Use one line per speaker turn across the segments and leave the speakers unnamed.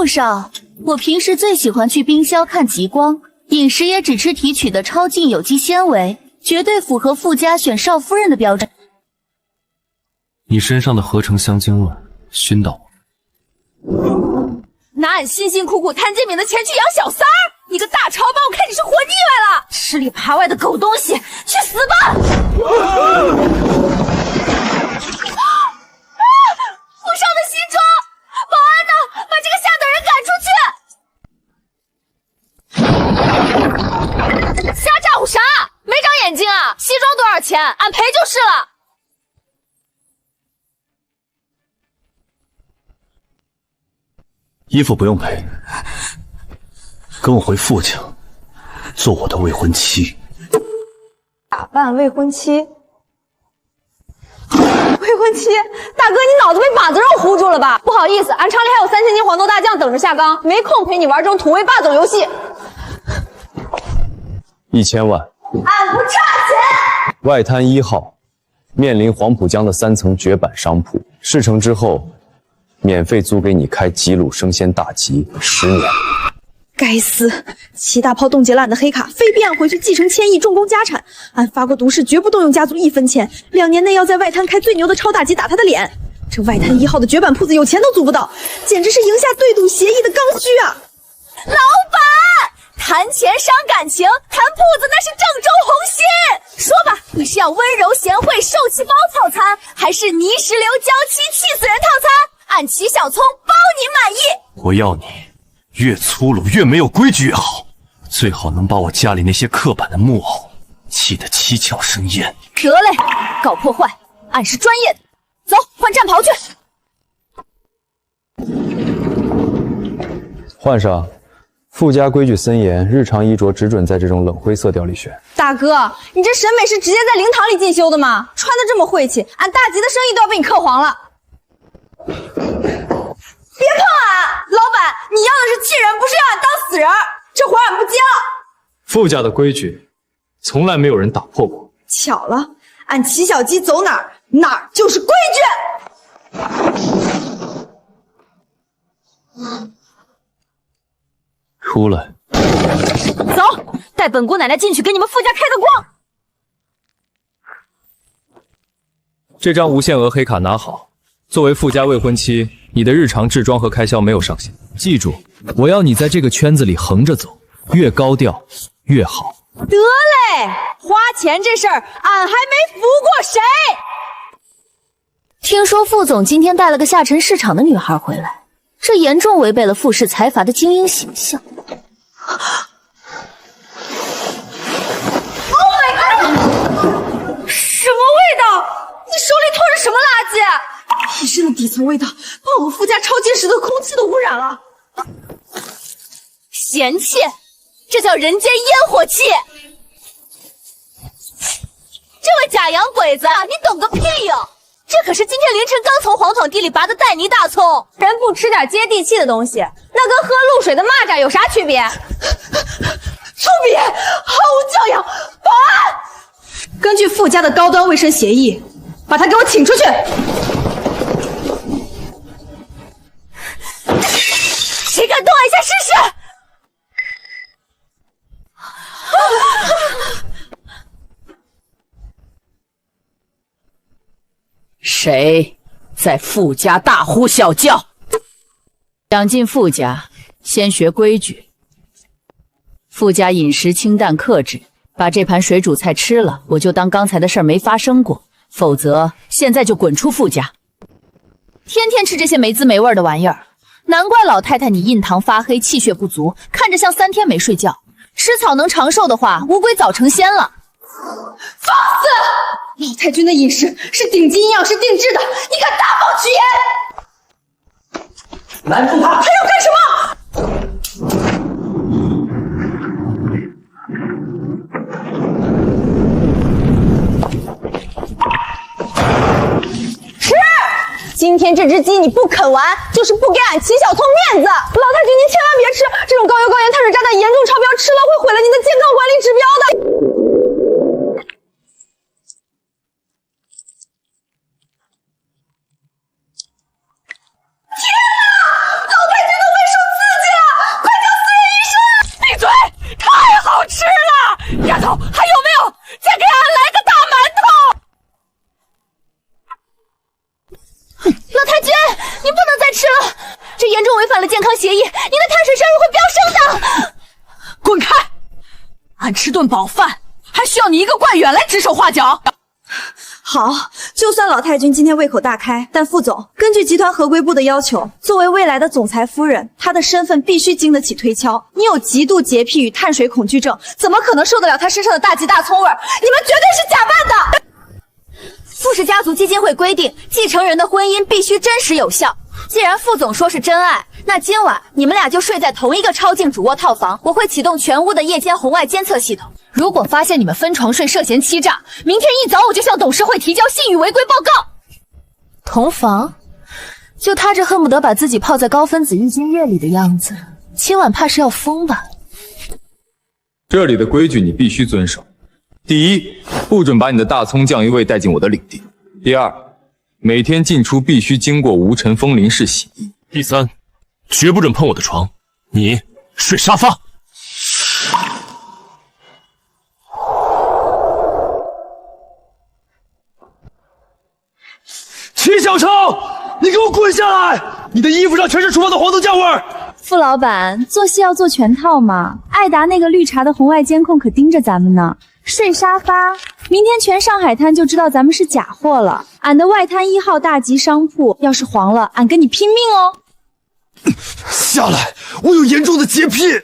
傅少，我平时最喜欢去冰霄看极光，饮食也只吃提取的超净有机纤维，绝对符合傅家选少夫人的标准。
你身上的合成香精味熏到我。
拿俺辛辛苦苦摊煎饼的钱去养小三儿，你个大潮把我看你是活腻歪了！吃里扒外的狗东西，去死吧！傅少的西装，保安呢？把这个下等人赶出去！瞎咋呼啥？没长眼睛啊？西装多少钱？俺赔就是了。
衣服不用赔，跟我回傅家，做我的未婚妻。
打扮未婚妻？未婚妻？大哥，你脑子被把子肉糊住了吧？不好意思，俺厂里还有3000斤黄豆大酱等着下缸，没空陪你玩这种土味霸总游戏。
1000万，
俺不差钱。
外滩1号，面临黄浦江的3层绝版商铺，事成之后，免费租给你开吉鲁生鲜大吉10年。
该死！齐大炮冻结了俺的黑卡，非逼俺回去继承千亿重工家产。俺发过毒誓，绝不动用家族1分钱。2年内要在外滩开最牛的超大吉打他的脸。这外滩1号的绝版铺子有钱都租不到，简直是赢下对赌协议的刚需啊！
老板，谈钱伤感情，谈铺子那是正中红心。说吧，你是要温柔贤惠受气包套餐，还是泥石流娇妻气死人套餐？俺齐小聪包你满意。
我要你越粗鲁越没有规矩越好，最好能把我家里那些刻板的木偶气得七窍生烟。
得嘞，搞破坏，俺是专业的。走，换战袍去。
换上。傅家规矩森严，日常衣着只准在这种冷灰色调里选。
大哥，你这审美是直接在灵堂里进修的吗？穿的这么晦气，俺大吉的生意都要被你刻黄了。别碰俺！老板，你要的是气人，不是要俺当死人。这活俺不接了。
傅家的规矩，从来没有人打破过。
巧了，俺齐小鸡走哪儿，哪儿就是规矩。
出来。
走，带本姑奶奶进去给你们傅家开个光。
这张无限额黑卡拿好。作为傅家未婚妻，你的日常置装和开销没有上限。记住，我要你在这个圈子里横着走，越高调越好。
得嘞，花钱这事儿俺还没服过谁。
听说傅总今天带了个下沉市场的女孩回来，这严重违背了傅氏财阀的精英形象。
Oh my god！ 什么味道？你手里拖着什么垃圾？一身的底层味道，把我们傅家超结实的空气都污染了。
嫌弃，这叫人间烟火气。这位假洋鬼子，你懂个屁哟！这可是今天凌晨刚从黄桶地里拔的带泥大葱，
人不吃点接地气的东西，那跟喝露水的蚂蚱有啥区别？粗鄙，毫无教养！保安，根据傅家的高端卫生协议，把他给我请出去。
谁敢动俺一下试试？
谁在傅家大呼小叫？想进傅家，先学规矩。傅家饮食清淡克制，把这盘水煮菜吃了，我就当刚才的事儿没发生过；否则，现在就滚出傅家。
天天吃这些没滋没味的玩意儿，难怪老太太你印堂发黑，气血不足，看着像3天没睡觉。吃草能长寿的话，乌龟早成仙了。
放肆！老太君的饮食是顶级营养师定制的，你敢大放曲言？
拦住他！
还要干什么？吃！今天这只鸡你不啃完，就是不给俺齐小聪面子。老太君，您千万别吃这种高油高盐碳水炸弹，严重超标，吃了会毁了您的健康管理指标的。天哪！老太君的卫生
违反了健康协议，您的碳水摄入会飙升的。
滚开！俺吃顿饱饭，还需要你一个怪远来指手画脚？
好，就算老太君今天胃口大开，但副总，根据集团合规部的要求，作为未来的总裁夫人，她的身份必须经得起推敲。你有极度洁癖与碳水恐惧症，怎么可能受得了她身上的大吉大葱味儿？你们绝对是假扮的！
傅氏家族基金会规定，继承人的婚姻必须真实有效。既然副总说是真爱，那今晚你们俩就睡在同一个超净主卧套房，我会启动全屋的夜间红外监测系统。
如果发现你们分床睡涉嫌欺诈，明天一早我就向董事会提交信誉违规报告。同房，就他这恨不得把自己泡在高分子浴巾液里的样子，今晚怕是要疯吧？
这里的规矩你必须遵守。第一，不准把你的大葱酱油味带进我的领地。第二，每天进出必须经过无尘风淋式洗衣。
第三，绝不准碰我的床，你睡沙发。齐小超，你给我滚下来！你的衣服上全是厨房的黄豆酱味儿。
傅老板，做戏要做全套嘛。艾达那个绿茶的红外监控可盯着咱们呢。睡沙发，明天全上海滩就知道咱们是假货了。俺的外滩1号大吉商铺要是黄了，俺跟你拼命哦！
下来，我有严重的洁癖。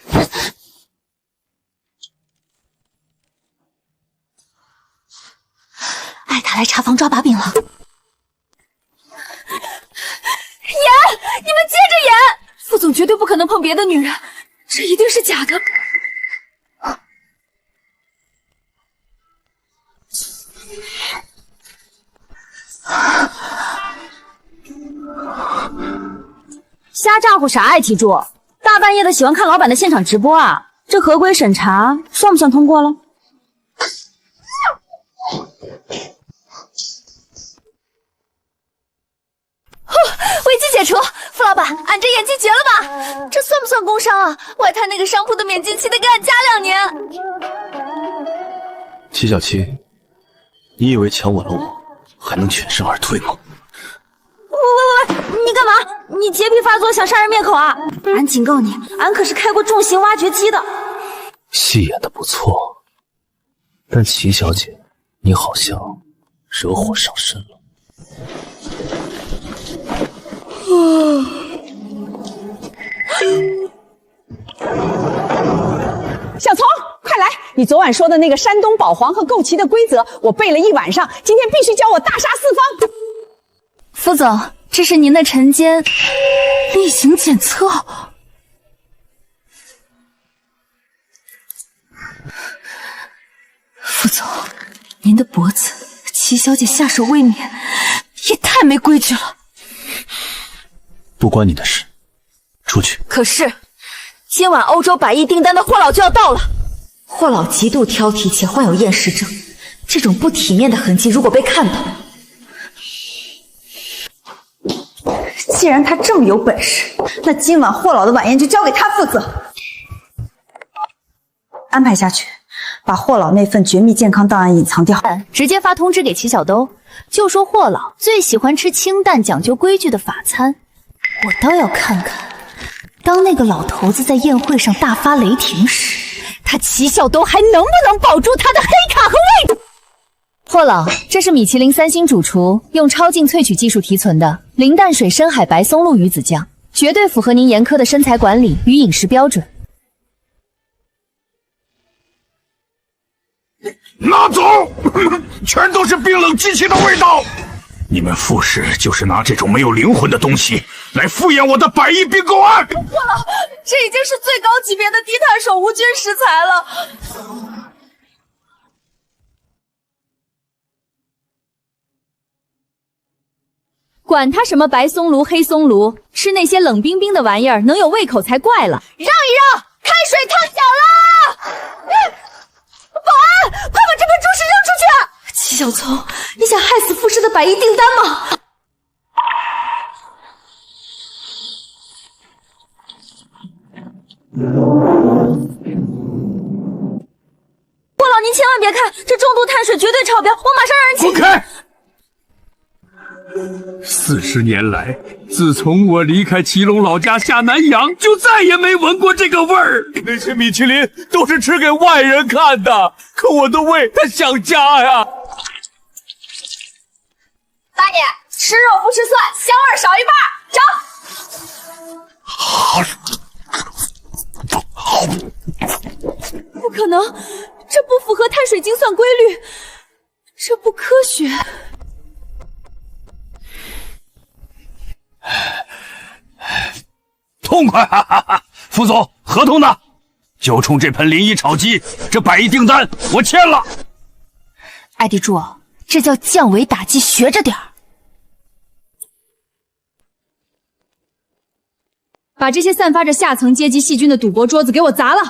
艾达来查房抓把柄了。
演，你们接着演！副总绝对不可能碰别的女人，这一定是假的。
瞎咋呼啥啊，IT主？大半夜的喜欢看老板的现场直播啊？这合规审查算不算通过了？危机解除，傅老板，俺这演技绝了吧？这算不算工伤啊？外滩那个商铺的免经期得给俺加2年。
齐小七，你以为抢稳了我，还能全身而退吗？
喂，你干嘛？你洁癖发作想杀人灭口啊？俺警告你，俺可是开过重型挖掘机的。
戏演得不错，但齐小姐，你好像惹火上身了。
小聪，快来！你昨晚说的那个山东保皇和购旗的规则，我背了一晚上，今天必须教我大杀四方。
副总，这是您的晨间例行检测。副总，您的脖子，齐小姐下手未免也太没规矩了。
不关你的事，出去。
可是，今晚欧洲100亿订单的霍老就要到了。霍老极度挑剔且患有厌食症，这种不体面的痕迹如果被看到，
既然他这么有本事，那今晚霍老的晚宴就交给他负责。安排下去，把霍老那份绝密健康档案隐藏掉，
直接发通知给齐小兜，就说霍老最喜欢吃清淡、讲究规矩的法餐。我倒要看看，当那个老头子在宴会上大发雷霆时，他齐小兜还能不能保住他的黑卡和位置？霍老，这是米其林3星主厨用超净萃取技术提纯的零淡水深海白松露鱼子酱，绝对符合您严苛的身材管理与饮食标准。
拿走！全都是冰冷机器的味道。你们傅氏就是拿这种没有灵魂的东西来敷衍我的100亿并购案。
霍老，这已经是最高级别的低碳手无菌食材了。
管他什么白松露、黑松露，吃那些冷冰冰的玩意儿能有胃口才怪了。
让一让，开水烫脚了！保安，快把这盆猪食扔出去！
齐小聪，你想害死傅氏的100亿订单吗？
霍老，您千万别看，这重度碳水绝对超标，我马上让人请。
滚开！ 40年来，自从我离开祁隆老家下南洋，就再也没闻过这个味儿。那些米其林都是吃给外人看的，可我的胃它想家呀。
大爷，吃肉不吃蒜，香味少一半，涨！
不可能，这不符合碳水精算规律，这不科学。
痛快！哈哈哈！副总，合同呢？就冲这盆临沂炒鸡，这100亿订单我签了。
艾地柱，这叫降维打击，学着点儿。
把这些散发着下层阶级细菌的赌博桌子给我砸了，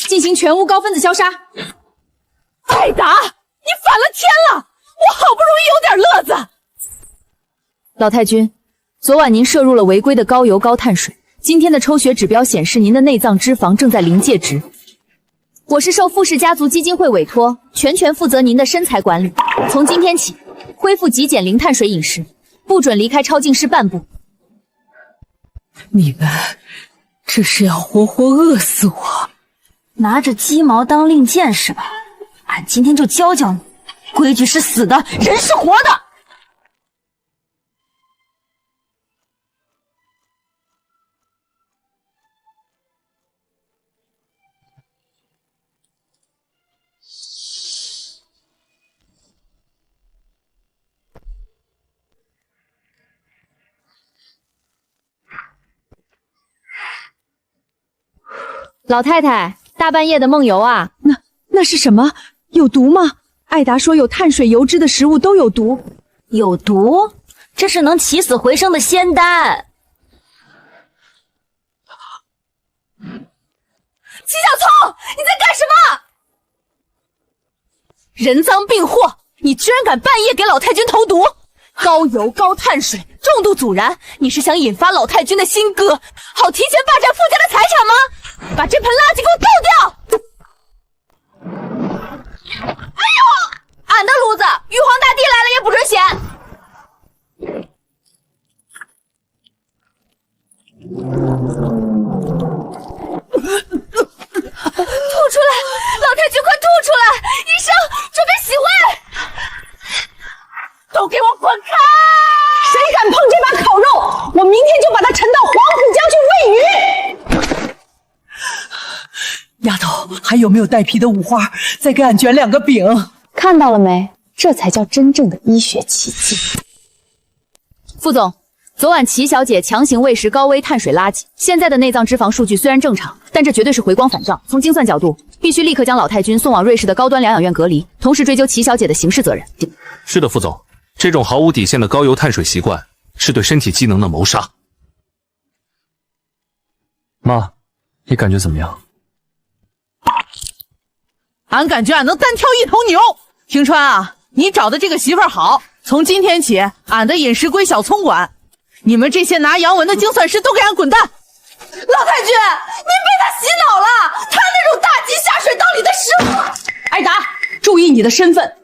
进行全屋高分子消杀。
艾达，你反了天了！我好不容易有点乐子。
老太君，昨晚您摄入了违规的高油高碳水，今天的抽血指标显示您的内脏脂肪正在临界值。我是受富氏家族基金会委托，全权负责您的身材管理。从今天起，恢复极简零碳水饮食，不准离开超净室半步。
你们这是要活活饿死我！
拿着鸡毛当令箭是吧？俺今天就教教你，规矩是死的，人是活的。老太太，大半夜的梦游啊？
那是什么？有毒吗？艾达说有碳水油脂的食物都有毒。
有毒？这是能起死回生的仙丹。
齐小聪，你在干什么？人赃并获！你居然敢半夜给老太君投毒！高油高碳水，重度阻燃，你是想引发老太君的心歌，好提前霸占傅家的财产吗？把这盆垃圾给我倒掉！哎呦，俺的炉子，玉皇大帝来了也不准显！吐出来，老太君快吐出来！医生，准备洗胃！都给我滚开！
谁敢碰这把烤肉，我明天就把它沉到黄浦江去喂鱼！
丫头，还有没有带皮的五花？再给俺卷2个饼。
看到了没？这才叫真正的医学奇迹。副总，昨晚齐小姐强行喂食高危碳水垃圾，现在的内脏脂肪数据虽然正常，但这绝对是回光返照。从精算角度，必须立刻将老太君送往瑞士的高端疗养院隔离，同时追究齐小姐的刑事责任。
是的，副总，这种毫无底线的高油碳水习惯是对身体机能的谋杀。
妈，你感觉怎么样？
俺感觉俺能单挑一头牛。庭川啊，你找的这个媳妇儿好，从今天起，俺的饮食归小葱管。你们这些拿洋文的精算师都给俺滚蛋！
老太君，您被他洗脑了，他那种大鸡下水道里的食物。
艾达，注意你的身份，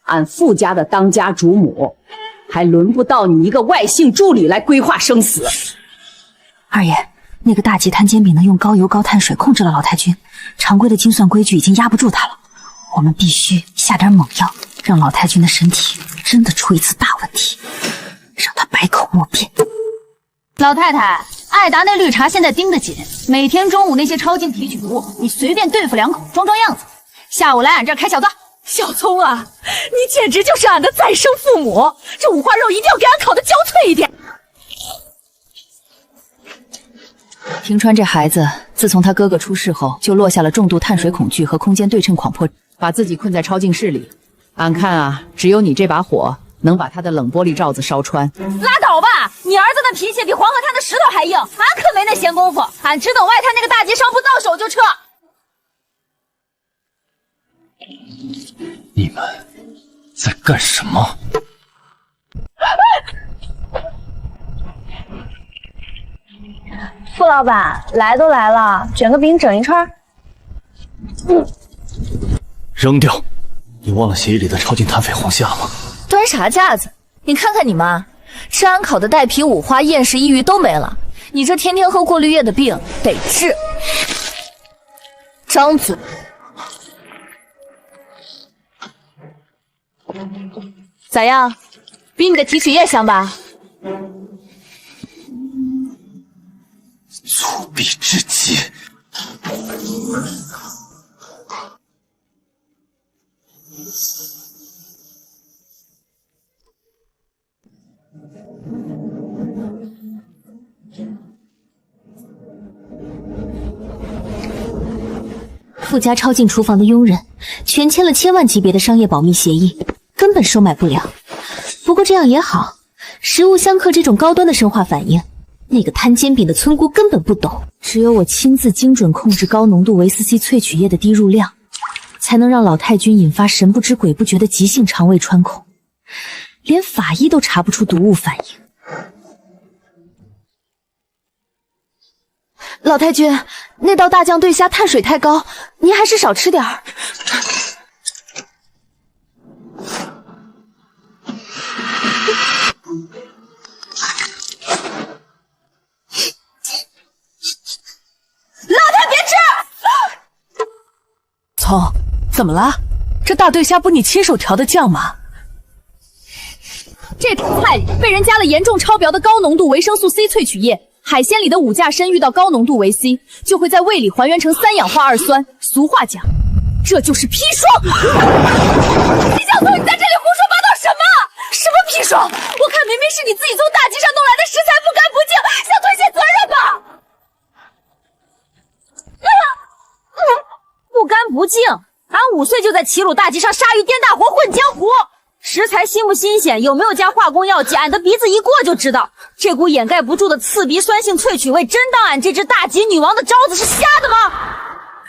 俺傅家的当家主母，还轮不到你一个外姓助理来规划生死。
二爷，那个大吉摊煎饼能用高油高碳水控制了老太君，常规的精算规矩已经压不住他了。我们必须下点猛药，让老太君的身体真的出一次大问题，让他百口莫辩。老太太，艾达那绿茶现在盯得紧，每天中午那些超净提取物，你随便对付2口，装装样子。下午来俺这儿开小灶。
小葱啊，你简直就是俺的再生父母！这五花肉一定要给俺烤得焦脆一点。
庭川这孩子，自从他哥哥出事后，就落下了重度碳水恐惧和空间对称狂迫，
把自己困在超净室里。俺看啊，只有你这把火能把他的冷玻璃罩子烧穿。
拉倒吧，你儿子的脾气比黄河滩的石头还硬，俺可没那闲工夫，俺只等外滩那个大街商铺到手就撤。
你们在干什么？
傅老板，来都来了，卷个饼整一串。
扔掉！你忘了协议里的超净碳绯红虾吗？
端啥架子？你看看你妈，吃安考的带皮五花，厌世抑郁都没了，你这天天喝过滤液的病得治。张嘴！咋样？比你的提取液香吧？
粗鄙至极！
傅家抄进厨房的佣人全签了千万级别的商业保密协议，根本收买不了。不过这样也好，食物相克这种高端的生化反应，那个摊煎饼的村姑根本不懂。只有我亲自精准控制高浓度维斯 C 萃取液的滴入量，才能让老太君引发神不知鬼不觉的急性肠胃穿孔，连法医都查不出毒物反应。老太君，那道大酱对虾碳水太高，您还是少吃点儿。
老太别吃！
聪，怎么了？这大对虾不你亲手调的酱吗？
这道菜里被人加了严重超标的高浓度维生素 C 萃取液。海鲜里的五价砷遇到高浓度维 C， 就会在胃里还原成3氧化2酸，俗话讲，这就是砒霜。李小松，你在这里胡说八道什么？什么砒霜？我看明明是你自己从大集上弄来的食材，不干不净，想推卸责任吧？不干不净？俺5岁就在齐鲁大集上杀鱼颠大火混江湖。食材新不新鲜，有没有加化工药剂，俺的鼻子一过就知道。这股掩盖不住的刺鼻酸性萃取味，真当俺这只大吉女王的招子是瞎的吗？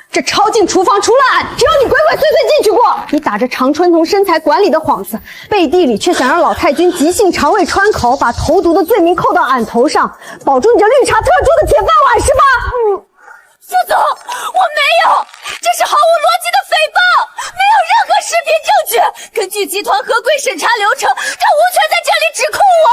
这抄近厨房除了俺，只有你鬼鬼祟祟进去过。你打着常春藤身材管理的幌子，背地里却想让老太君急性肠胃穿口，把投毒的罪名扣到俺头上，保住你这绿茶特助的铁饭碗是吧？
副总，我没有，这是毫无逻辑的诽谤，没有任何视频证据。根据集团合规审查流程，他无权在这里指控我。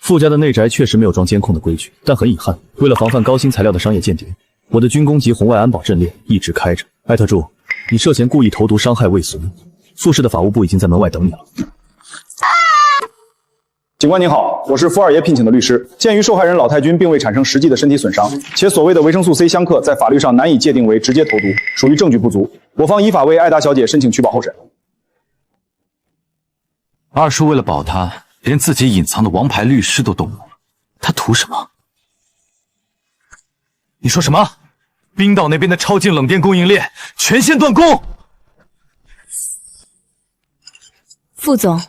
傅家的内宅确实没有装监控的规矩，但很遗憾，为了防范高新材料的商业间谍，我的军工及红外安保阵列一直开着。艾特助，你涉嫌故意投毒伤害未遂，傅氏的法务部已经在门外等你了。
警官您好，我是傅二爷聘请的律师。鉴于受害人老太君并未产生实际的身体损伤，且所谓的维生素 C 相克在法律上难以界定为直接投毒，属于证据不足，我方依法为艾达小姐申请取保候审。
二叔为了保她，连自己隐藏的王牌律师都动用了，他图什么？你说什么？冰岛那边的超净冷电供应链全线断供？
副总。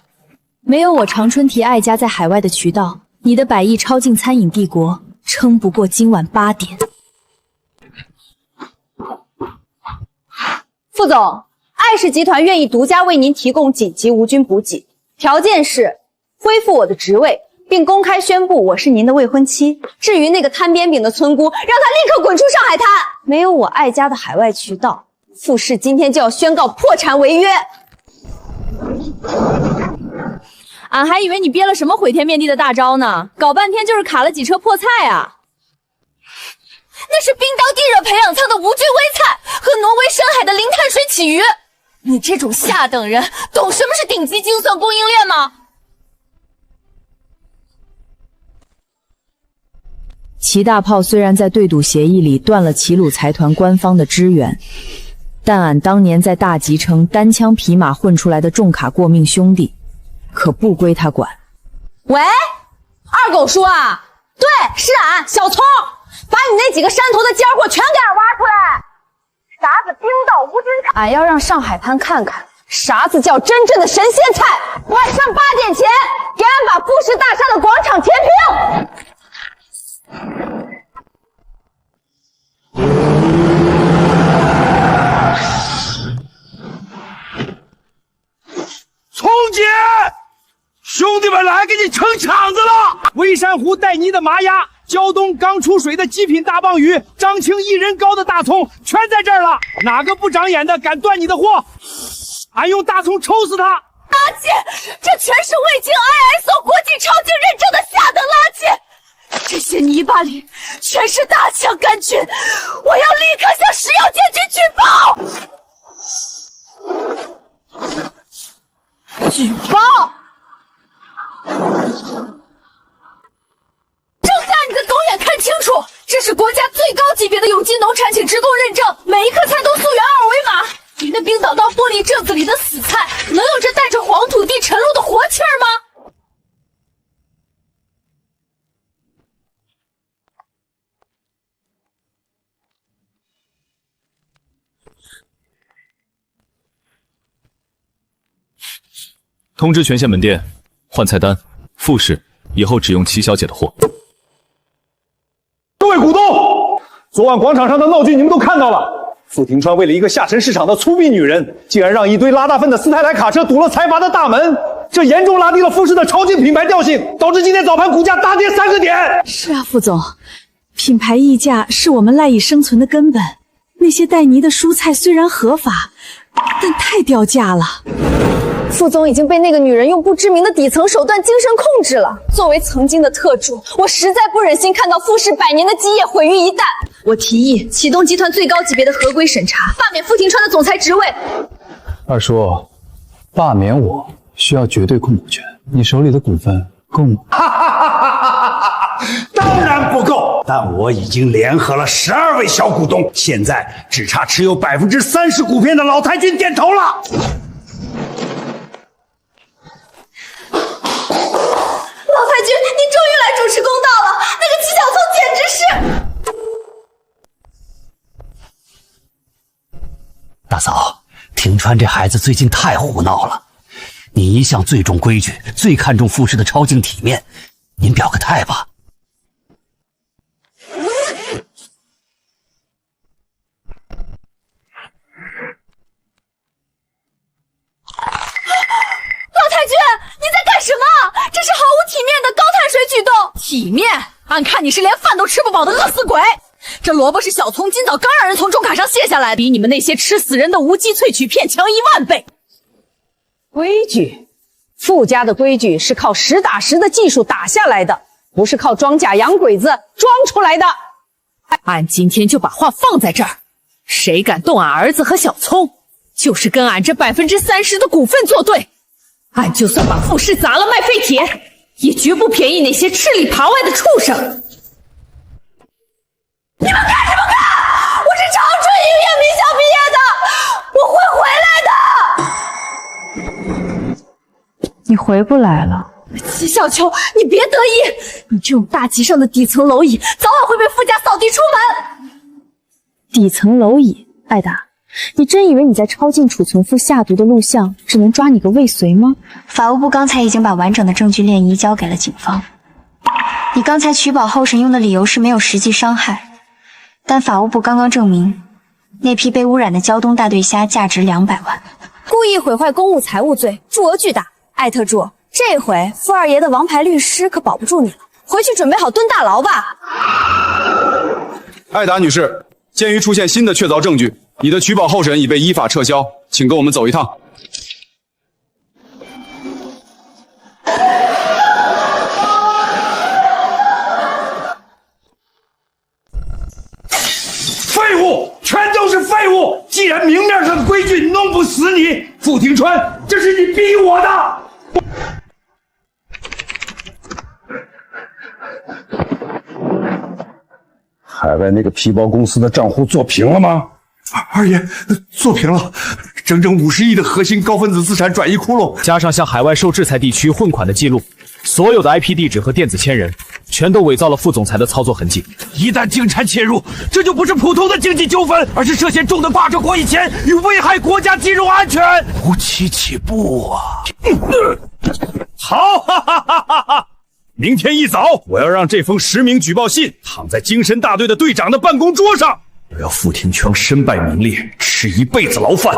没有我长春提艾家在海外的渠道，你的100亿超净餐饮帝国撑不过今晚8点。
副总，艾氏集团愿意独家为您提供紧急无菌补给，条件是恢复我的职位，并公开宣布我是您的未婚妻。至于那个摊边饼的村姑，让她立刻滚出上海滩。没有我艾家的海外渠道，傅氏今天就要宣告破产违约。
俺还以为你憋了什么毁天灭地的大招呢，搞半天就是卡了几车破菜啊！那是冰岛地热培养舱的无菌微菜和挪威深海的零碳水起鱼。你这种下等人，懂什么是顶级精算供应链吗？
齐大炮虽然在对赌协议里断了齐鲁财团官方的支援，但俺当年在大吉城单枪匹马混出来的重卡过命兄弟，可不归他管。
喂，二狗叔啊，对，是俺小聪，把你那几个山头的尖货全给俺挖出来。啥子冰岛无菌菜，俺要让上海滩看看啥子叫真正的神仙菜。晚上8点前，给俺把富士大厦的广场填平。
聪姐，兄弟们来给你撑场子了！微山湖带泥的麻鸭，胶东刚出水的极品大棒鱼，张青1人高的大葱，全在这儿了。哪个不长眼的敢断你的货？俺用大葱抽死他！
垃圾！这全是未经 ISO 国际超精认证的下等垃圾！这些泥巴里全是大强杆菌，我要立刻向食药监局举报！举报！睁大你的狗眼看清楚，这是国家最高级别的有机农产品直供认证，每一颗菜都溯源二维码。你那冰岛到玻璃镇子里的死菜，能有这带着黄土地沉入的活气儿吗？
通知全县门店换菜单，复市以后只用齐小姐的货。
各位股东，昨晚广场上的闹剧你们都看到了。傅庭川为了一个下沉市场的粗鄙女人，竟然让一堆拉大粪的斯泰莱卡车堵了财阀的大门，这严重拉低了富士的超级品牌调性，导致今天早盘股价大跌3个点。
是啊，副总，品牌溢价是我们赖以生存的根本。那些带泥的蔬菜虽然合法，但太掉价了。
副总已经被那个女人用不知名的底层手段精神控制了。作为曾经的特助，我实在不忍心看到富士100年的基业毁于一旦。我提议启动集团最高级别的合规审查，罢免傅庭川的总裁职位。
二叔，罢免我需要绝对控股权，你手里的股份够吗？
当然不够，但我已经联合了12位小股东，现在只差持有30%股票的老太君点头了。
老太君，您终于来主持公道了！那个齐小聪简直是……
大嫂，庭川这孩子最近太胡闹了。你一向最重规矩，最看重富士的超净体面，您表个态吧。
老太君，你在干什么？这是毫无体面的高碳水举动。
体面？俺看你是连饭都吃不饱的饿死鬼。这萝卜是小葱今早刚让人从重卡上卸下来，比你们那些吃死人的无机萃取片强10000倍。
规矩，傅家的规矩是靠实打实的技术打下来的，不是靠装假洋鬼子装出来的。
俺今天就把话放在这儿，谁敢动俺儿子和小葱，就是跟俺这30%的股份作对。俺就算把富士砸了卖废铁，也绝不便宜那些吃里扒外的畜生。
你们干什么干？我是长春医院名校毕业的，我会回来的。
你回不来了。
齐小秋，你别得意，你这种大集上的底层蝼蚁，早晚会被傅家扫地出门。
底层蝼蚁，艾达，你真以为你在超净储存库下毒的录像只能抓你个未遂吗？
法务部刚才已经把完整的证据链移交给了警方。你刚才取保候审用的理由是没有实际伤害，但法务部刚刚证明，那批被污染的胶东大对虾价值200万，
故意毁坏公务财物罪，数额巨大。艾特助，这回傅二爷的王牌律师可保不住你了，回去准备好蹲大牢吧。
艾达女士，鉴于出现新的确凿证据，你的取保候审已被依法撤销，请跟我们走一趟。
废物，全都是废物！既然明面上的规矩弄不死你，傅庭川，这是你逼我的。海外那个皮包公司的账户做平了吗？
二爷，做平了，整整50亿的核心高分子资产转移窟窿，
加上向海外受制裁地区汇款的记录，所有的 IP 地址和电子签人，全都伪造了副总裁的操作痕迹。
一旦警察介入，这就不是普通的经济纠纷，而是涉嫌重的挂着国益钱与危害国家金融安全，
无期起步啊！
好，哈哈哈哈哈！明天一早，我要让这封实名举报信躺在精神大队的队长的办公桌上，我要傅庭川身败名裂，吃一辈子牢饭。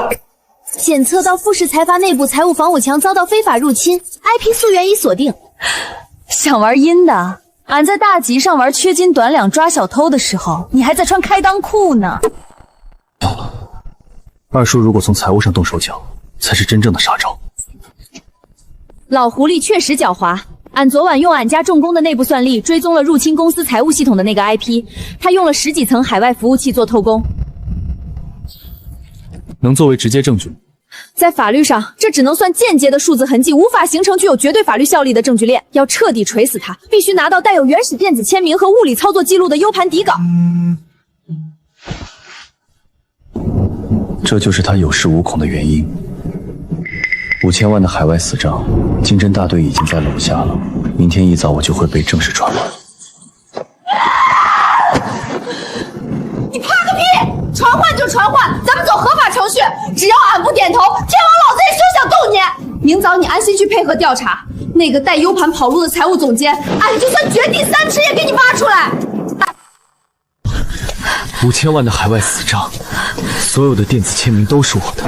检测到富士财阀内部财务防火墙遭到非法入侵 ，IP 溯源已锁定。
想玩阴的？俺在大集上玩缺斤短两抓小偷的时候，你还在穿开裆裤呢。
二叔如果从财务上动手脚，
才是真正的杀招。
老狐狸确实狡猾。俺昨晚用俺家重工的内部算力追踪了入侵公司财务系统的那个 IP， 他用了10几层海外服务器做偷工。
能作为直接证据吗？
在法律上，这只能算间接的数字痕迹，无法形成具有绝对法律效力的证据链。要彻底锤死他，必须拿到带有原始电子签名和物理操作记录的 U 盘底稿。
这就是他有恃无恐的原因。5000万的海外死账，经侦大队已经在楼下了，明天一早我就会被正式传唤。
你怕个屁！传唤就传唤，咱们走合法程序。只要俺不点头，天王老子也休想动你。明早你安心去配合调查，那个带 U 盘跑路的财务总监，俺就算掘地3尺也给你挖出来。
5000万的海外死账，所有的电子签名都是我的，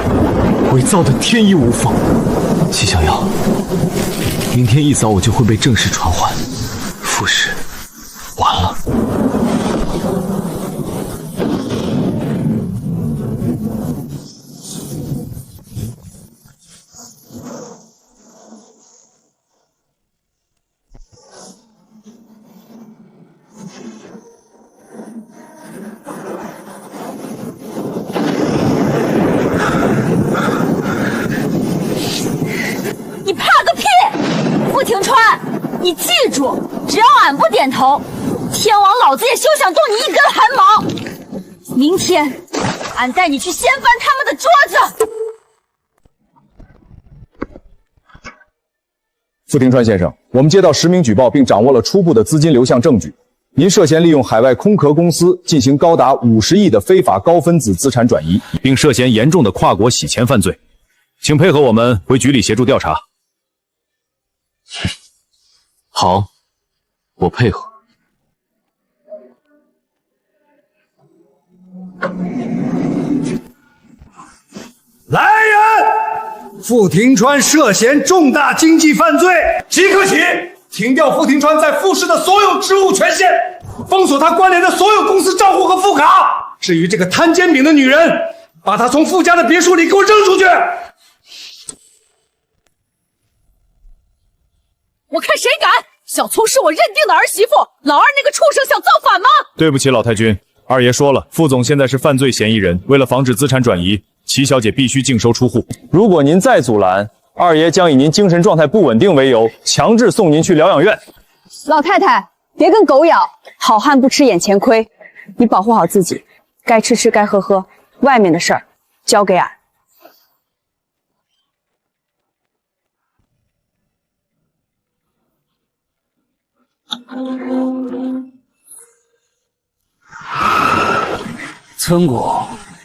伪造的天衣无缝。齐小瑶，明天一早我就会被正式传唤，傅氏完了。
庭川，你记住，只要俺不点头，天王老子也休想动你一根汗毛。明天，俺带你去掀翻他们的桌子。
傅庭川先生，我们接到10名举报，并掌握了初步的资金流向证据。您涉嫌利用海外空壳公司进行高达50亿的非法高分子资产转移，
并涉嫌严重的跨国洗钱犯罪，请配合我们回局里协助调查。
好，我配合。
来人！傅庭川涉嫌重大经济犯罪，即刻起停掉傅庭川在傅氏的所有职务权限，封锁他关联的所有公司账户和副卡。至于这个摊煎饼的女人，把她从傅家的别墅里给我扔出去！
我看谁敢！小聪是我认定的儿媳妇，老二那个畜生想造反吗？
对不起，老太君，二爷说了，傅总现在是犯罪嫌疑人，为了防止资产转移，齐小姐必须净收出户。
如果您再阻拦，二爷将以您精神状态不稳定为由，强制送您去疗养院。
老太太，别跟狗咬，好汉不吃眼前亏，你保护好自己，该吃吃，该喝喝，外面的事儿交给俺。
村姑，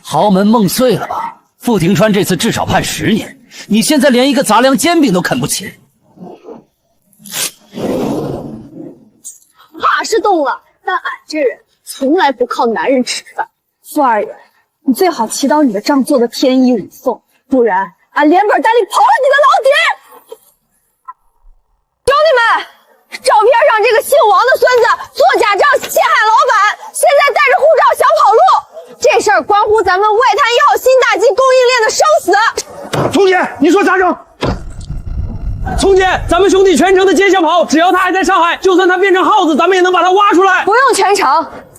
豪门梦碎了吧？傅庭川这次至少判10年，你现在连一个杂粮煎饼都啃不起。
话是动了，但俺这人从来不靠男人吃饭。傅二爷，你最好祈祷你的账做的天衣无缝，不然俺连本带利刨了你的老底！兄弟们！ 照片上这个姓王的孙子做假账陷害老板，现在带着护照想跑路，这事儿关乎咱们外滩1号新大机供应链的生死。
聪姐，你说啥整？聪姐，咱们兄弟全程的接小跑，只要他还在上海，就算他变成耗子，咱们也能把他挖出来。
不用全程，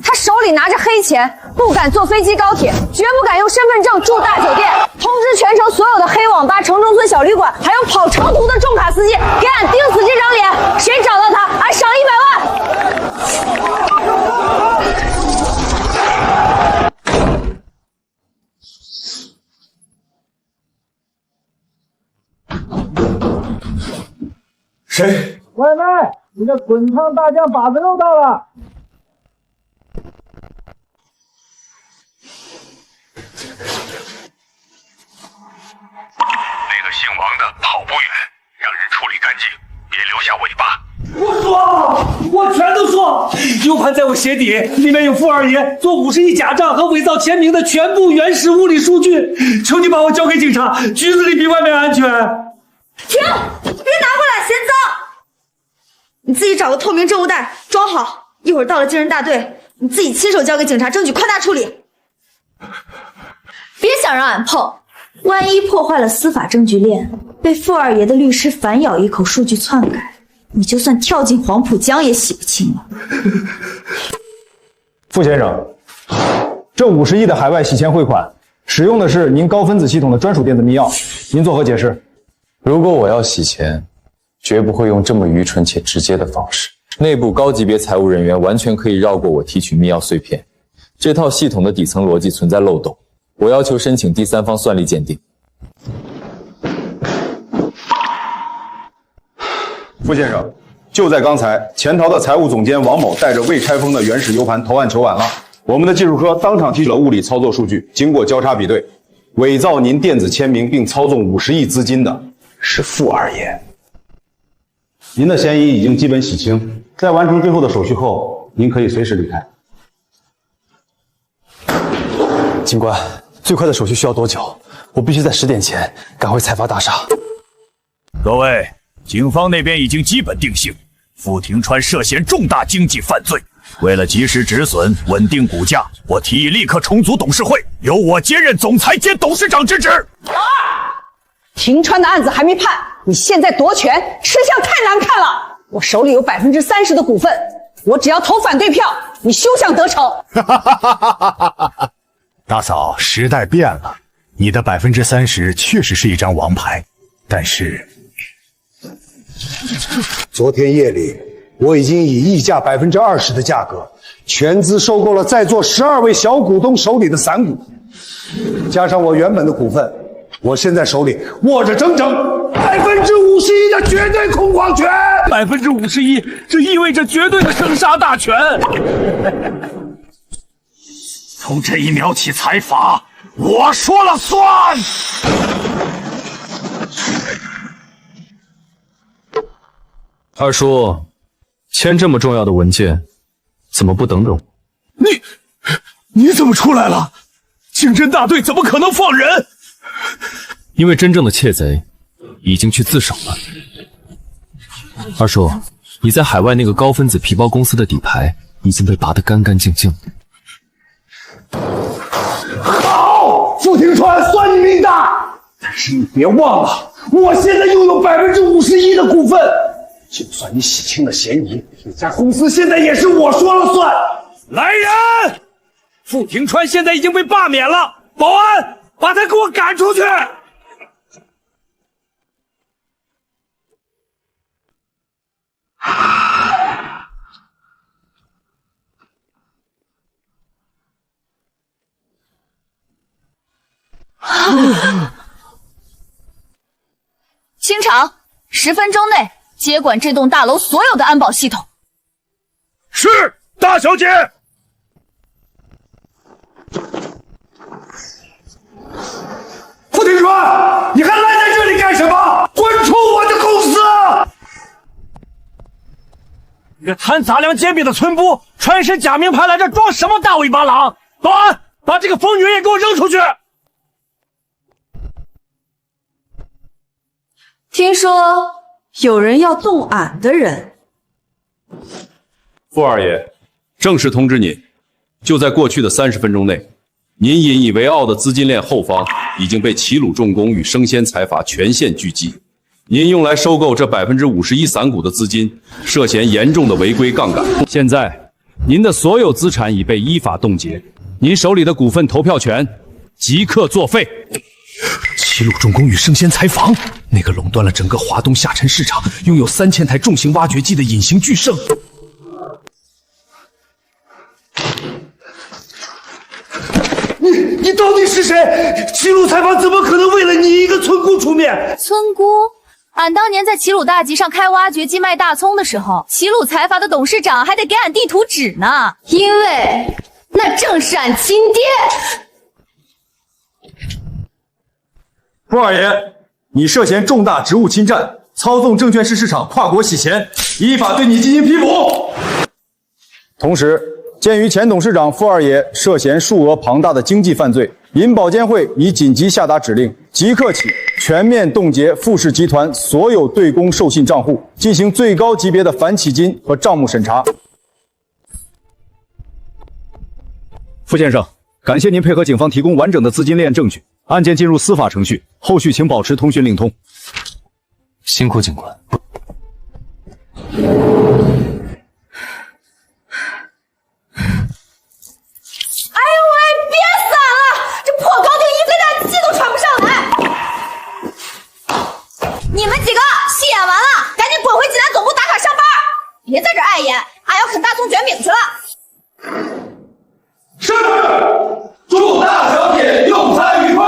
他手里拿着黑钱，不敢坐飞机高铁，绝不敢用身份证住大酒店。通知全城所有的黑网吧、城中村小旅馆，还有跑长途的重卡司机，给俺钉死这张脸。谁找到他，俺赏100万。
谁？外卖，你的滚烫大酱把子肉到了。
那个姓王的跑不远，让人处理干净，别留下尾巴。
我说，我全都说。U 盘在我鞋底，里面有傅二爷做50亿假账和伪造签名的全部原始物理数据。求你把我交给警察，局子里比外面安全。
停！别拿回来，嫌脏！你自己找个透明证物袋装好，一会儿到了精神大队，你自己亲手交给警察，证据宽大处理。
别想让俺碰，
万一破坏了司法证据链，被傅二爷的律师反咬一口数据篡改，你就算跳进黄浦江也洗不清了。
傅先生，这50亿的海外洗钱汇款，使用的是您高分子系统的专属电子密钥，您作何解释？
如果我要洗钱，绝不会用这么愚蠢且直接的方式。内部高级别财务人员完全可以绕过我提取密钥碎片，这套系统的底层逻辑存在漏洞。我要求申请第三方算力鉴定。
傅先生，就在刚才，潜逃的财务总监王某带着未拆封的原始 U 盘投案求挽了。我们的技术科当场提取了物理操作数据，经过交叉比对，伪造您电子签名并操纵50亿资金的是傅二爷。您的嫌疑已经基本洗清，在完成最后的手续后，您可以随时离开。
警官，最快的手续需要多久？我必须在10点前赶回财阀大厦。
各位，警方那边已经基本定性，傅庭川涉嫌重大经济犯罪。为了及时止损、稳定股价，我提议立刻重组董事会，由我接任总裁兼董事长之职。
庭川的案子还没判，你现在夺权，吃相太难看了。我手里有30%的股份，我只要投反对票，你休想得逞。
大嫂，时代变了，你的30%确实是一张王牌，但是
昨天夜里，我已经以溢价20%的价格全资收购了在座12位小股东手里的散股，加上我原本的股份，我现在手里握着整整51%的绝对控股权。
51%，这意味着绝对的生杀大权。
从这一秒起，财阀我说了算。
二叔，签这么重要的文件，怎么不等等我？
你怎么出来了？刑侦大队怎么可能放人？
因为真正的窃贼已经去自首了。二叔，你在海外那个高分子皮包公司的底牌已经被拔得干干净净了。
好，傅庭川，算你命大！但是你别忘了，我现在拥有51%的股份，就算你洗清了嫌疑，这家公司现在也是我说了算。
来人！傅庭川现在已经被罢免了，保安，把他给我赶出去！
清场，10分钟内接管这栋大楼所有的安保系统。
是，大小姐。
傅庭川，你还赖在这里干什么？滚出我的公司！
一个贪杂粮煎饼的村姑，穿身假名牌来这装什么大尾巴狼？保安，把这个疯女人也给我扔出去！
听说有人要动俺的人。
傅二爷，正式通知您，就在过去的30分钟内，您引以为傲的资金链后方已经被齐鲁重工与生鲜财阀全线狙击。您用来收购这51%散股的资金，涉嫌严重的违规杠杆。
现在，您的所有资产已被依法冻结，您手里的股份投票权即刻作废。
齐鲁重工与生鲜财阀，那个垄断了整个华东下沉市场、拥有3000台重型挖掘机的隐形巨圣。
你到底是谁？齐鲁财阀怎么可能为了你一个村姑出面？
村姑，俺当年在齐鲁大集上开挖掘机卖大葱的时候，齐鲁财阀的董事长还得给俺地图纸呢，
因为那正是俺亲爹。
傅二爷，你涉嫌重大职务侵占，操纵证券市场跨国洗钱，依法对你进行批捕。同时，鉴于前董事长傅二爷涉嫌数额庞大的经济犯罪，银保监会已紧急下达指令，即刻起全面冻结傅氏集团所有对公授信账户，进行最高级别的反起金和账目审查。傅先生，感谢您配合警方提供完整的资金链证据。案件进入司法程序，后续请保持通讯灵通。
辛苦警官。
哎呦喂，别散了！这破高定一飞弹，气都喘不上来。你们几个戏演完了，赶紧滚回济南总部打卡上班，别在这碍眼，俺要啃大葱卷饼去了。
是，祝大小姐用餐愉快。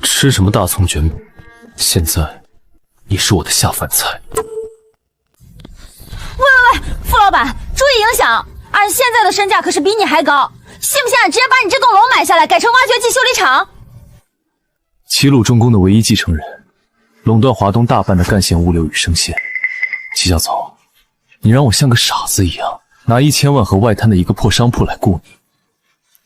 吃什么大葱卷饼？现在你是我的下饭菜。
喂，傅老板，注意影响！俺现在的身价可是比你还高，信不信俺直接把你这栋楼买下来，改成挖掘机修理厂？
齐鲁重工的唯一继承人，垄断华东大半的干线物流与生鲜。齐小总，你让我像个傻子一样拿1000万和外滩的一个破商铺来雇你，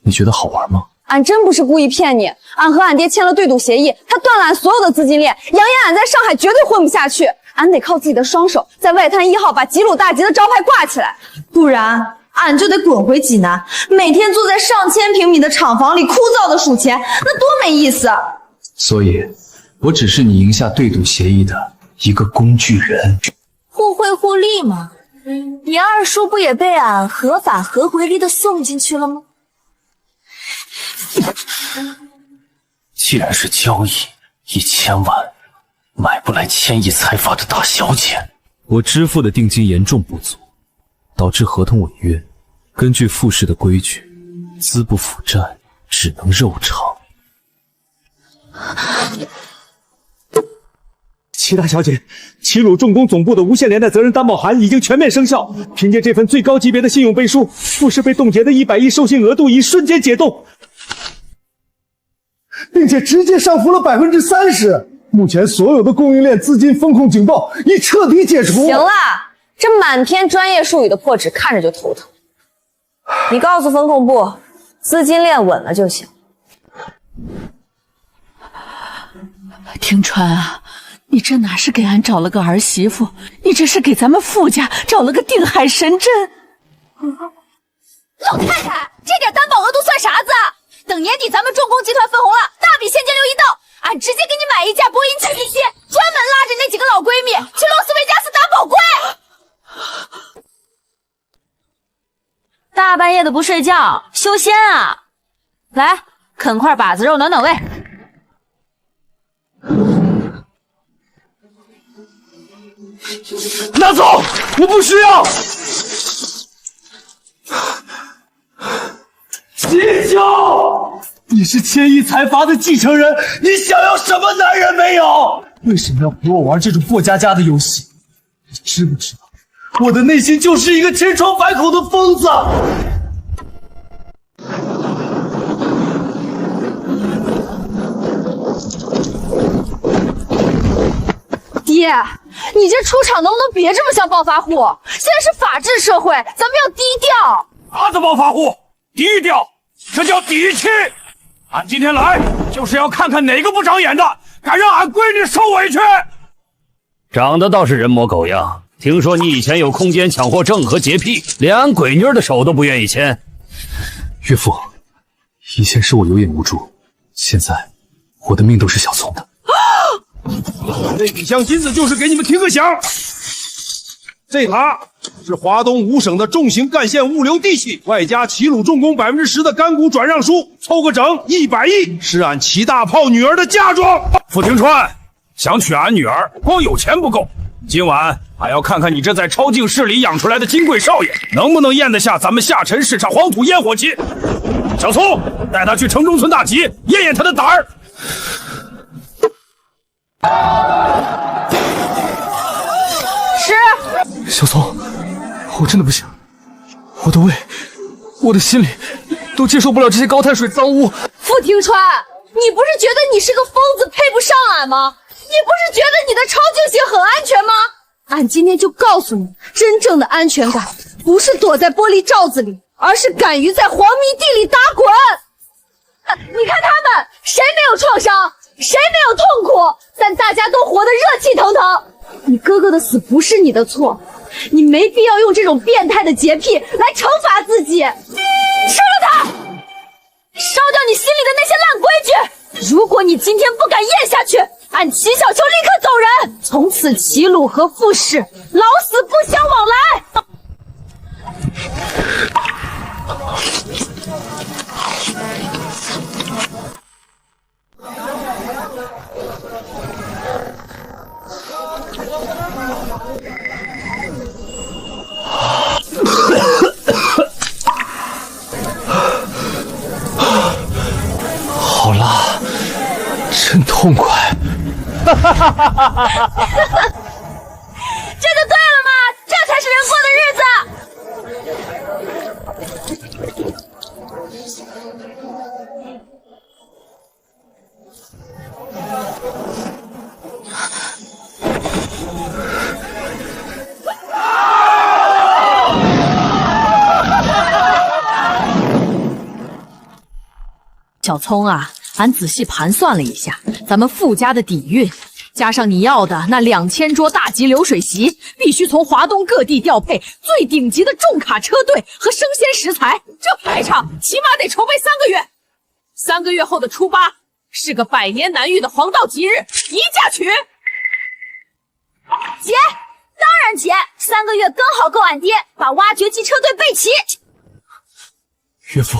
你觉得好玩吗？
俺真不是故意骗你，俺和俺爹签了对赌协议，他断了俺所有的资金链，扬言俺在上海绝对混不下去，俺得靠自己的双手在外滩1号把吉鲁大吉的招牌挂起来，不然俺就得滚回济南，每天坐在上千平米的厂房里枯燥的数钱，那多没意思。
所以，我只是你赢下对赌协议的一个工具人。
互惠互利嘛，你二叔不也被俺合法合回力的送进去了吗？
既然是交易，1000万买不来千亿财阀的大小姐。
我支付的定金严重不足，导致合同违约。根据复氏的规矩，资不符债，只能肉偿。
齐大小姐，齐鲁重工总部的无限连带责任担保函已经全面生效。凭借这份最高级别的信用背书，富士被冻结的100亿授信额度已瞬间解冻，并且直接上浮了30%。目前所有的供应链资金风控警报已彻底解除。
行了，这满篇专业术语的破纸看着就头疼。你告诉风控部，资金链稳了就行。
庭川啊，你这哪是给俺找了个儿媳妇，你这是给咱们傅家找了个定海神针。
老太太，这点担保额度算啥子？等年底咱们重工集团分红了，大笔现金流一到，俺直接给你买一架波音747，专门拉着那几个老闺蜜去洛斯维加斯打宝龟。
大半夜的不睡觉，修仙啊！来，啃块把子肉暖暖胃。
拿走，我不需要。齐秋，你是千亿财阀的继承人，你想要什么男人没有？为什么要陪我玩这种过家家的游戏？你知不知道，我的内心就是一个千疮百孔的疯子。
爹，你这出场能不能别这么像暴发户？现在是法治社会，咱们要低调。
啥子暴发户？低调，这叫底气。俺今天来就是要看看哪个不长眼的敢让俺闺女受委屈。
长得倒是人模狗样，听说你以前有空间抢货症和洁癖，连俺闺女的手都不愿意牵。
岳父，以前是我有眼无珠，现在我的命都是小葱的。
这笔箱金子就是给你们听个响。这塔是华东5省的重型干线物流地契，外加齐鲁重工10%的干股转让书，凑个整100亿，是俺齐大炮女儿的嫁妆。
傅庭川想娶俺女儿，光有钱不够，今晚还要看看你这在超净市里养出来的金贵少爷，能不能咽得下咱们下沉市场黄土烟火气。小聪，带他去城中村大集，验验他的胆儿。
小聪，我真的不行，我的胃，我的心里都接受不了这些高碳水脏污。
傅庭川，你不是觉得你是个疯子配不上俺吗？你不是觉得你的超净性很安全吗？俺今天就告诉你，真正的安全感不是躲在玻璃罩子里，而是敢于在黄泥地里打滚。你看他们，谁没有创伤，谁没有痛苦，但大家都活得热气腾腾。
你哥哥的死不是你的错，你没必要用这种变态的洁癖来惩罚自己。吃了他，烧掉你心里的那些烂规矩。如果你今天不敢咽下去，按齐小秋立刻走人，从此齐鲁和傅氏老死不相往来。
好辣，真痛快！
这就对了嘛，这才是人过的日子。
小聪啊，俺仔细盘算了一下，咱们傅家的底蕴，加上你要的那2000桌大级流水席，必须从华东各地调配最顶级的重卡车队和生鲜食材，这排场起码得筹备3个月。3个月后的初8是个百年难遇的黄道吉日，一嫁娶。
姐，当然姐，3个月刚好够俺爹把挖掘机车队备齐。
岳父，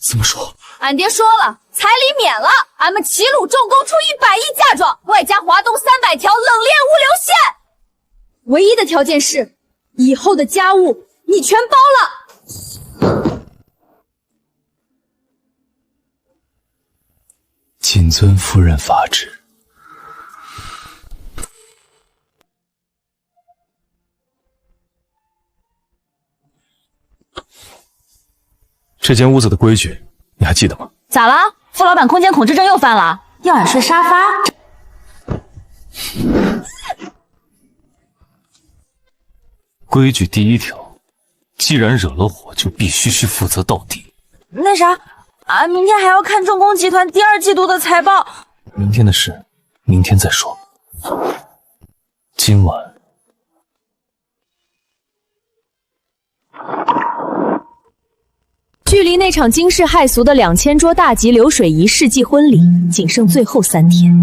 怎么说？
俺爹说了，彩礼免了，俺们齐鲁重工出100亿嫁妆，外加华东300条冷链物流线。
唯一的条件是，以后的家务你全包了。
谨遵夫人法旨。这间屋子的规矩你还记得吗？
咋了？傅老板空间恐惧症又犯了，要俺睡沙发？
规矩第1条，既然惹了火，就必须去负责到底。
那啥，俺明天还要看重工集团第2季度的财报。
明天的事，明天再说。今晚
距离那场惊世骇俗的2000桌大级流水仪世纪婚礼仅剩最后3天。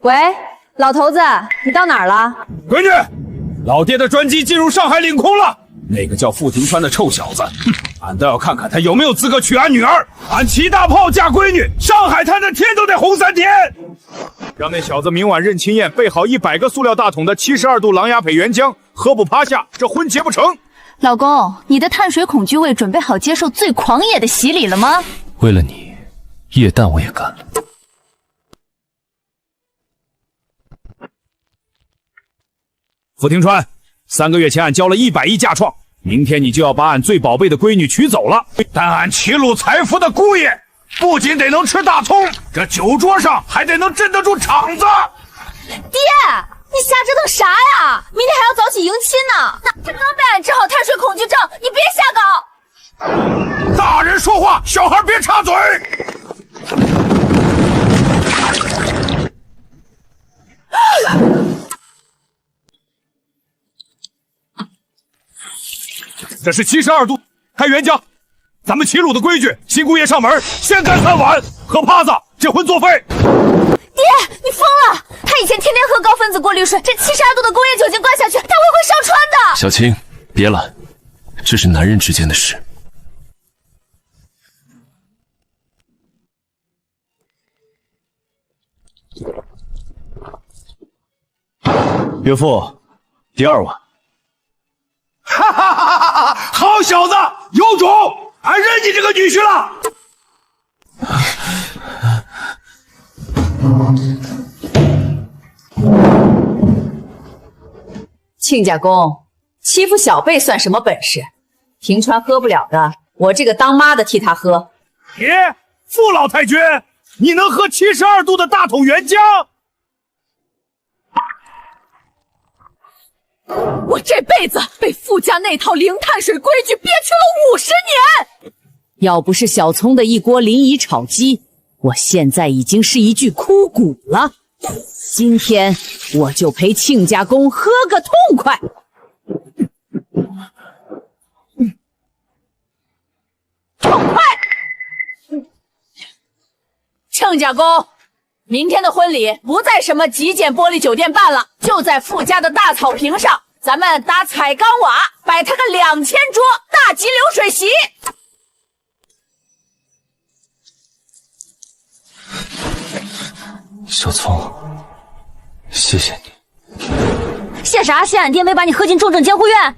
喂，老头子，你到哪儿了？
闺女，老爹的专机进入上海领空了。那个叫傅庭川的臭小子，俺倒要看看他有没有资格娶俺女儿。俺齐大炮嫁闺女，上海滩的天都得红3天。让那小子明晚任亲宴备好100个塑料大桶的72度狼牙北原浆，喝不趴下，这婚结不成。
老公，你的碳水恐惧胃准备好接受最狂野的洗礼了吗？
为了你，液氮我也干了。
傅庭川，3个月前俺交了100亿嫁妆，明天你就要把俺最宝贝的闺女娶走了。但俺齐鲁财富的姑爷，不仅得能吃大葱，这酒桌上还得能镇得住场子。
爹，你瞎折腾啥呀？明天还要早起迎亲呢。这刚被俺治好碳水恐惧症，你别瞎搞。
大人说话，小孩别插嘴。这是72度开原浆，咱们齐鲁的规矩，新姑爷上门先干3碗，喝趴子，这婚作废。
爹，你疯了！他以前天天喝高分子过滤水，这72度的工业酒精灌下去，他会烧穿的。
小青，别拦，这是男人之间的事。
岳父，第2碗。
哈哈哈哈哈！好小子，有种！俺认你这个女婿了。
亲家公，欺负小辈算什么本事？平川喝不了的，我这个当妈的替他喝。
爷，傅老太君，你能喝72度的大桶原浆？
我这辈子被傅家那套零碳水规矩憋屈了50年。
要不是小聪的一锅临沂炒鸡，我现在已经是一具枯骨了。今天我就陪亲家公喝个痛快。痛快！亲家公，明天的婚礼不在什么极简玻璃酒店办了，就在傅家的大草坪上，咱们搭彩钢瓦，摆他个2000桌大吉流水席。
小聪，谢谢你。
谢啥？谢俺爹没把你喝进重症监护院。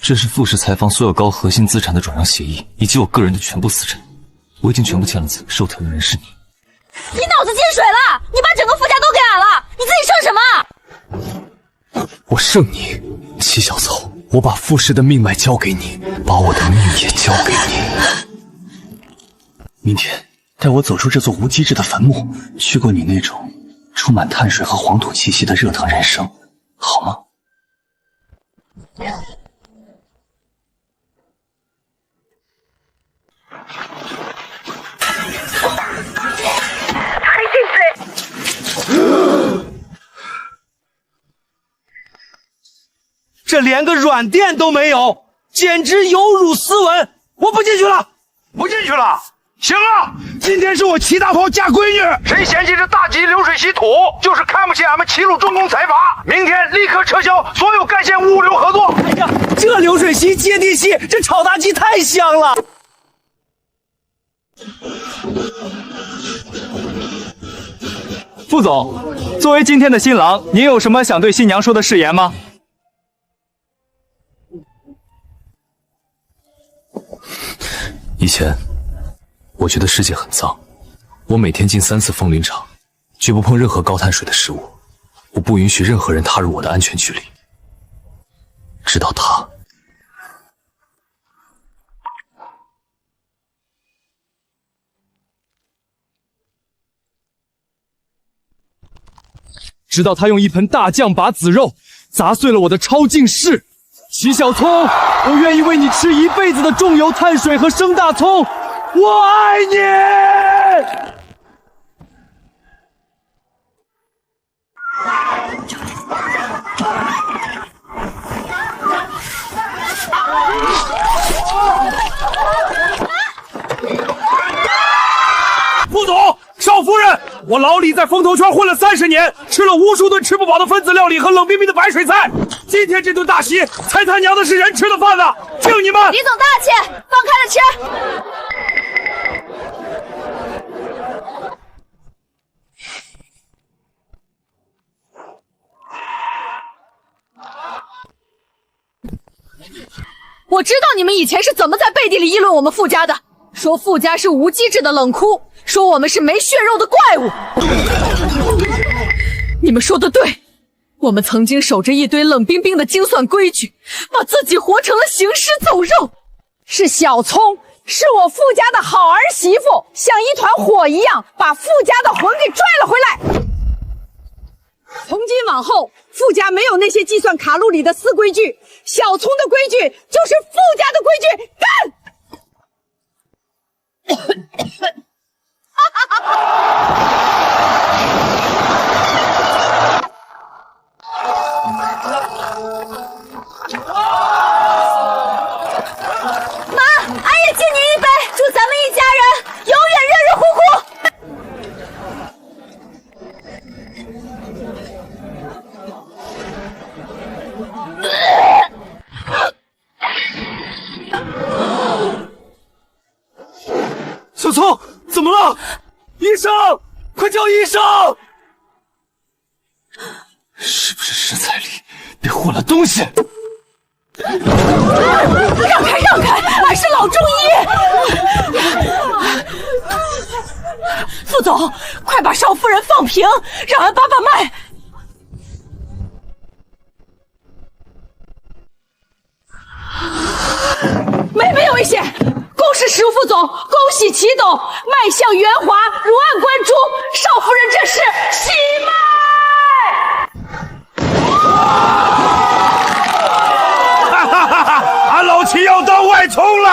这是傅氏财坊所有高核心资产的转让协议，以及我个人的全部资产，我已经全部签了字，受条的人是你。
你脑子进水了！你把整个傅家都给俺了，你自己剩什么？
我剩你，齐小凑，我把傅氏的命脉交给你，把我的命也交给你。明天带我走出这座无机质的坟墓，去过你那种充满碳水和黄土气息的热腾人生，好吗？
这连个软垫都没有，简直有辱斯文！我不进去了，
不进去了。行了，今天是我齐大炮嫁闺女，谁嫌弃这大吉流水席土，就是看不起俺们齐鲁重工财阀。明天立刻撤销所有干线物流合作。
哎呀，这流水席接地气，这炒大鸡太香了。
傅总，作为今天的新郎，您有什么想对新娘说的誓言吗？
以前我觉得世界很脏，我每天进3次风林场，绝不碰任何高碳水的食物，我不允许任何人踏入我的安全距离。直到他，
直到他用一盆大酱把子肉砸碎了我的超净室。齐小聪，我愿意为你吃一辈子的重油碳水和生大葱，我爱你！
副总，少夫人，我老李在风投圈混了30年，吃了无数顿吃不饱的分子料理和冷冰冰的白水菜。今天这顿大席，才他娘的是人吃的饭呢！敬你们！
李总大气，放开了吃。
我知道你们以前是怎么在背地里议论我们傅家的，说傅家是无机质的冷窟，说我们是没血肉的怪物。你们说的对。我们曾经守着一堆冷冰冰的精算规矩，把自己活成了行尸走肉。
是小聪，是我傅家的好儿媳妇，像一团火一样把傅家的魂给拽了回来。从今往后，傅家没有那些计算卡路里的死规矩，小聪的规矩就是傅家的规矩，干！
妈，俺也敬你一杯，祝咱们一家人永远热热乎乎。
小聪，怎么了？医生，快叫医生！
是不是食材里被混了东西？
让开让开，俺是老中医。副总，快把少夫人放平，让俺把脉。没有危险。恭喜石副总，恭喜齐董，脉象圆滑，如按关注。少夫人这是喜脉。
哈哈哈哈！俺老齐要当外聪了。